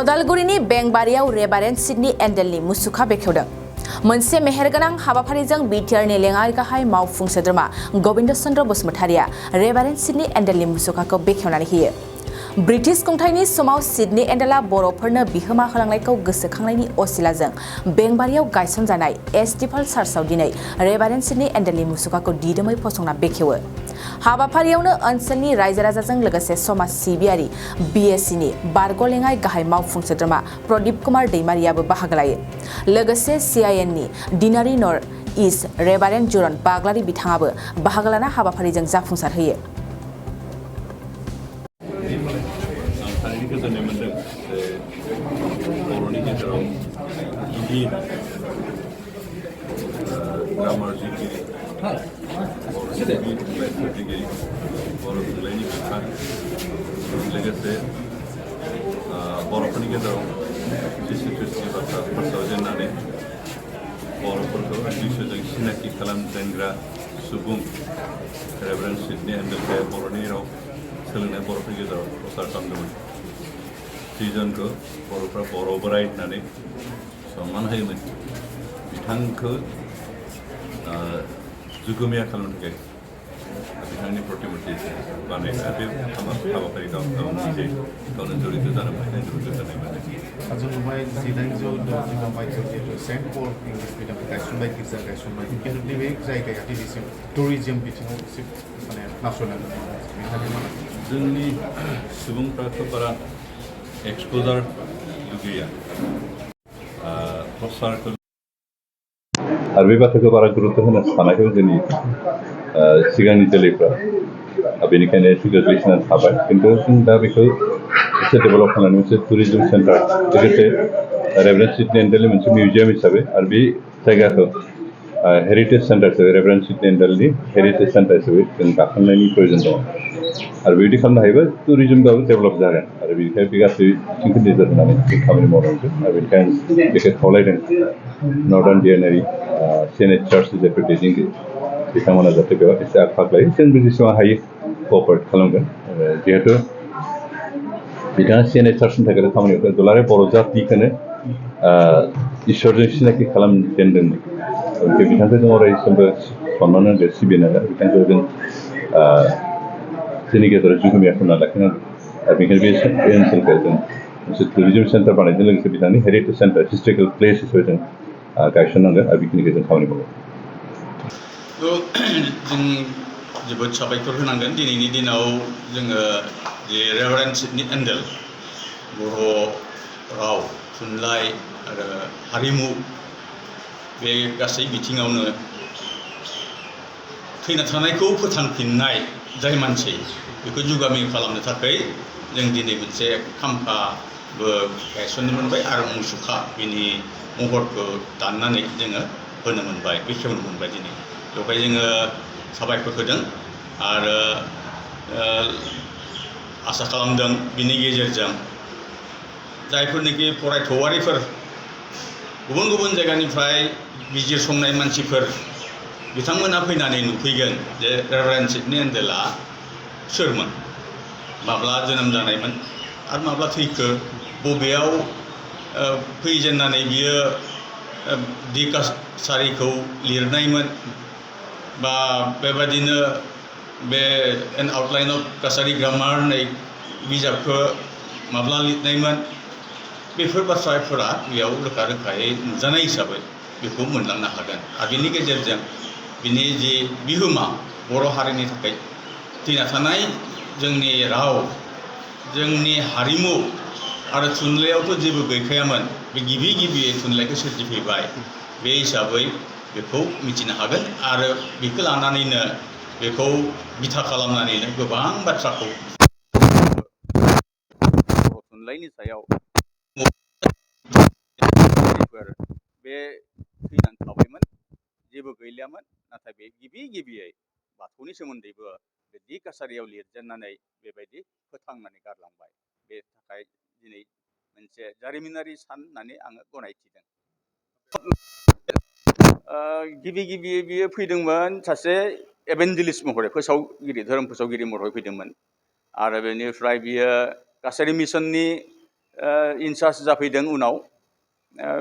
अदालगुरिनि बेंबारियाव रेभारेन्ड सिडनी एन्डेलनि मुसुखा बेखेवदों। मोनसे मेहेरगोनां हाबाफारिजों बिटिआरनि लेङाइ गाहाय मावफुं सोद्रोमा गबिन्द चन्द्र बसुमतारिया रेभारेन्ड सिडनी एन्डेलनि मुसुखाखौ बेखेवनानै होयो। ब्रिटिश खुंथायनि समाव सिडनी एन्डेलआ बर'फोरनो बिहोमा होलांनायखौ गोसोखांनायनि असिलाजों बेंबारियाव गायसनजानाय एस्टिफाल चार्चआव दिनै रेभारेन्ड सिडनी एन्डेलनि मुसुखाखौ दिदोमै फसंना बेखेवो। हाबाफारियावनो ओनसोलनि रायजो राजाजों लोगोसे समाज सिबियारि बिएसिनि बारग' लेङाइ गाहाय मावफुं सोद्रोमा प्रदीप कुमार दैमारियाबो बाहागो लायो। लोगोसे सिआइएननि डिनारि नर्थ इस्ट रेभारेन्ड जुरन बाग्लारि बिथाङाबो बाहागो लाना हाबाफारिजों जाफुंसार होयो। गोजोननाय मोनदों जे बर'नि गेजेराव गिबि ग्रामार लिरगिरि बर'नि थुनलाइ सोरजिगिरि बर' थुनलाइनि बिफा लोगोसे बर'फोरनि गेजेराव थुसि बाथ्रा फोसावजेननानै बर'फोरखौ बिश्वजों सिनाखि खालामजेनग्रा सुबुं रेभारेन्ड सिडनी एन्डेलखौ बर'नि राव सोलोंनाय बर'फोरनि गेजेराव प्रसार खालामदोंमोन। सिजनखौ बर'फ्रा बर' बोराय होननानै सनमान होयोमोन। बिथांखौ जुगुमिया खालामनो थाखाय बिथांनि प्रतिमुर्ति बानायग्रा बे हाबाफारि गावनि गावनो जड़ित जानो मोननाय जोबोद गोजोननाय मोनो। आजौबाय 1860 मायथाइयाव जिहेतु सेन्ट पल इंलिश मिडियाम गायसनबाय गिर्जा गायसनबाय खिन्थु नैबे जायगाया दिनैसिम टुरिजम बिथिङाव एसे माने नासयना दङ। जोंनि सुबुंफ्राथ' बारा एक्सप'जार लुगैया प्रसारखौ आरो बे बाथ्राखौ बारा गुरुत्व होनो सानाखै जोंनि सिगांनि जोलैफ्रा बेनिखायनो एसे गोग्लैसोनानै थाबाय। खिन्थु जों दा बेखौ एसे डेभेलप खालामनानै मोनसे टुरिजम सेन्टार लोगोसे रेभारेन्ड सिडनी एन्डेलनि मोनसे मिउजियाम हिसाबै आरो बे जायगाखौ हेरिटेज सेन्टार हिसाबै रेभारेन्ड सिडनी एन्डेलनि हेरिटेज सेन्टार हिसाबै जों दाखांनायनि प्रयोजन दङ। आरो बिदि खालामनो हायोबा टुरिजमबाबो डेभेलप जागोन आरो बेनिखायनो बे गासै बिथिंखौ नोजोर होनानै जों खामानि मावनांगौ आरो बेनिखायनो बेखौ खावलायदों नर्दार्न डिएनआरि सेनेट चार्चनि जायफोर दैदेनगिरि बिथांमोना जाहाथे बेयाव एसे आग लायो। जोंबो जेसेबां हायो क'अपारेट खालामगोन जिहेतु बिथाङा सेनेट चार्चनि थाखाय खामानियाव दुलाराय बर' जातिखौनो इसोरजों सिनाखि खालामजेनदोंमोन। बिथांखौ जों अरायसमबो सनमान होनांगौ सिबिनांगोन। बिथांखौ जों जोंनि गेजेराव जुगुमिया खालामना लाखिनांगौ आरो बेनिखायनो बे ओनसोलखौ जों मोनसे टुरिजम सेन्टार बानायजों लोगोसे बिथांनि हेरिटेज सेन्टार हिस्ट'रिकेल प्लेस हिसाबै जों गायसननांगोन आरो बेखिनिखौ जों खामानि मावो। जों जोबोद साबायखर होनांगोन दिनैनि दिनाव जोङो जे रेभारेन्ड सिडनी एन्डेल बर' राव थुनलाइ आरो हारिमु बे गासै बिथिङावनो थैना थानायखौ फोथांफिननाय जाय मानसि बेखौ जुगामि खालामनो थाखाय जों दिनै मोनसे खाम्फाबो गायसननो मोनबाय आरो मुसुखा बिनि महरखौ दाननानै जोङो होनो मोनबाय बेखेवनो मोनबाय। दिनै बेवहाय जोङो साबायखर होदों आरो आसा खालामदों बिनि गेजेरजों जायफोरनोखि फरायथौआरिफोर गुबुन गुबुन जायगानिफ्राय बिजिरसंनाय मानसिफोर बिथांमोना फैनानै नुफैगोन जे रेभारेन्ड सिडनी एन्डेलआ सोरमोन, माब्ला जोनोम जानायमोन आरो माब्ला थैखो, बबेयाव फैजेननानै बियो दि कासारिखौ लिरनायमोन बा बेबादिनो बे एन आउटलाइन अफ कासारि ग्रामार होननाय बिजाबखौ माब्ला लिरनायमोन बेफोर बाथ्राफोरा बेयाव रोखा रोखायै नुजानाय हिसाबै बेखौ मोनलांनो हागोन। आरो बेनि गेजेरजों बिनि जि बिहोमा बर' हारिनि थाखाय थैना थानाय जोंनि राव जोंनि हारिमु आरो थुनलाइयावथ' जेबो गैखायामोन, बे गिबियै थुनलाइखौ सोरजिफैबाय बे हिसाबै बेखौ मिथिनो हागोन आरो बेखौ लानानैनो बेखौ बिथा खालामनानैनो गोबां बाथ्राखौ बर' थुनलाइनि सायाव बे थैनानै थाबायमोन जेबो गैलियामोन, नाथाय बे गिबियै बाथौनि सोमोन्दैबो बे दि कासारियाव लिरजेननानै बेबायदि फोथांनानै गारलांबाय। बे थाखाय दिनै मोनसे जारिमिनारि सान होननानै आङो गनायथिदों। गिबियै बियो फैदोंमोन सासे एभेन्जेलिस्ट महरै धोरोम फोसावगिरि महरै फैदोंमोन आरो बेनिफ्राय बियो कासारि मिसननि इनचार्ज जाफैदों उनाव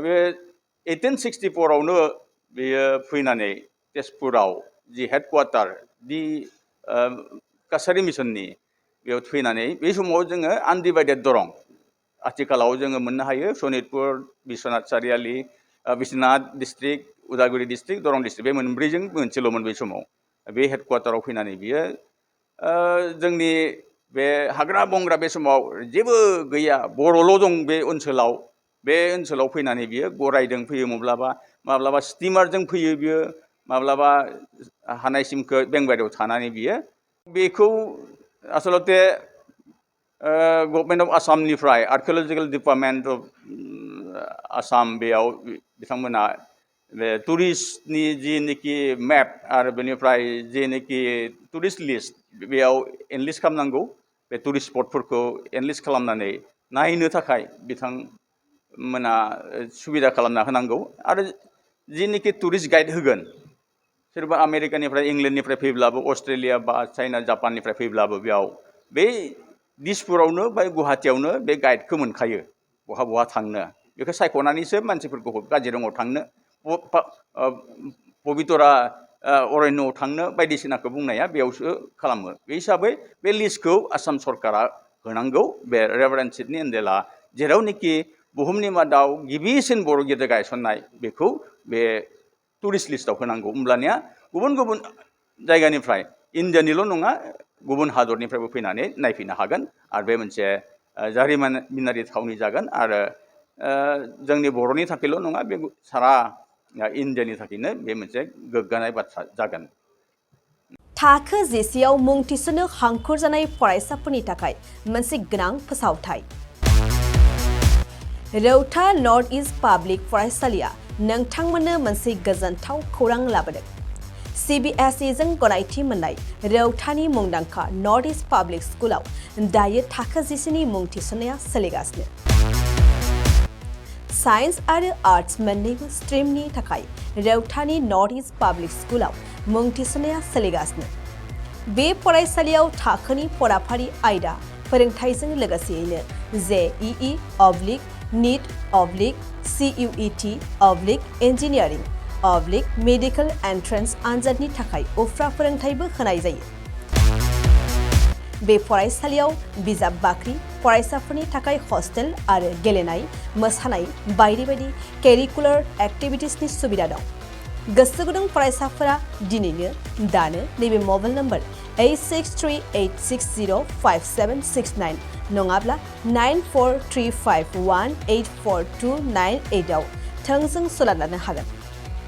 बे 1864आवनो बेयो फैनानै तेजपुराव जि हेडक्वार्टार दि काछारी मिसननि बेयाव फैनानै बे समाव जोङो आनडिभाइडेड दरं आथिखालाव जोङो मोननो हायो Sonitpur Biswanath Chariali Biswanath district Udalguri district Darrang district बे मोनब्रैजों मोनसेल'मोन बे समाव बे हेडक्वार्टाराव फैनानै बियो जोंनि बे हाग्रा बंग्रा बे समाव जेबो गैया बर'ल' दं बे ओनसोलाव फैनानै बियो गरायजों फैयो माब्लाबा स्टिमारजों फैयो बियो माब्लाबा हानायसिमखौ बेंबारियाव थानानै बियो बेखौ आसलते गभर्नमेन्ट अफ आसामनिफ्राय आर्किअलजिकेल डिपार्टमेन्ट अफ आसाम बेयाव बिथांमोना बे टुरिस्टनि जिनोखि मेप आरो बेनिफ्राय जेनोखि टुरिस्ट लिस्ट बेयाव एनलिस्ट खालामनांगौ बे टुरिस्ट स्पटफोरखौ एनलिस्ट खालामनानै नायनो थाखाय बिथांमोना सुबिदा खालामना होनांगौ आरो जिनोखि टुरिस्ट गाइड होगोन सोरबा आमेरिकानिफ्राय इंलेन्डनिफ्राय फैब्लाबो अस्ट्रेलिया बा चाइना जापाननिफ्राय फैब्लाबो बेयाव बे दिसपुरावनो बा गुवाहाटियावनो बे गाइडखौ मोनखायो बहा थांनो बेखौ सायख'नानैसो मानसिफोरखौ काजिरङायाव थांनो पबितरा अरण्यआव थांनो बायदिसिनाखौ बुंनाया बेयावसो खालामो बे हिसाबै बे लिस्टखौ आसाम सरकारा होनांगौ बे रेभारेन्ड सिडनी एन्डेलआ जेरावनोखि बुहुमनि मादाव गिबिसिन बर' गिर्जा गायसननाय बेखौ बे टुरिस्ट लिस्टआव होनांगौ होमब्लानिया गुबुन गुबुन जायगानिफ्राय इन्डियानिल' नङा गुबुन हादरनिफ्रायबो फैनानै नायफैनो हागोन आरो बे मोनसे जारिमिनारि थावनि जागोन आरो जोंनि बर'नि थाखायल' नङा बे सारा इन्डियानि थाखायनो बे मोनसे गोग्गानाय बाथ्रा जागोन। थाखो जिसेआव मुं थिसननो हांखुर जानाय फरायसाफोरनि थाखाय मोनसे गोनां फोसावथाय। रौता नर्थ इस्ट पाब्लिक फरायसालिया नोंथांमोननो मोनसे गोजोनथाव खौरां लाबोदों। CBSE जों गनायथि मोननाय रौतानि मुंदांखा नर्थ इस्ट पाब्लिक स्कुलाव दायो थाखो जिसेनि मुं थिसननाया सोलिगासिनो। साइन्स आरो आर्ट्स मोन्नैबो स्ट्रिमनि थाखाय रौतानि नर्थ इस्ट पाब्लिक स्कुलाव मुं थिसननाया सोलिगासिनो। बे फरायसालियाव थाखोनि फराफारि आयदा फोरोंथायजों लोगोसेयैनो JEE NEET CUET engineering medical entrance आनजादनि थाखाय उफ्रा फोरोंथायबो होनाय जायो। बे फरायसालियाव बिजाब बाख्रि फरायसाफोरनि थाखाय हस्टेल आरो गेलेनाय मोसानाय बायदि बायदि केरिकुलार एक्टिभिटिसनि सुबिदा दं। गोसो गुदुं फरायसाफोरा दिनैनो दानो नैबे मबाइल नम्बर 8638605769 नङाब्ला 9435184298 आव थोंजों सोलाद लानो हागोन।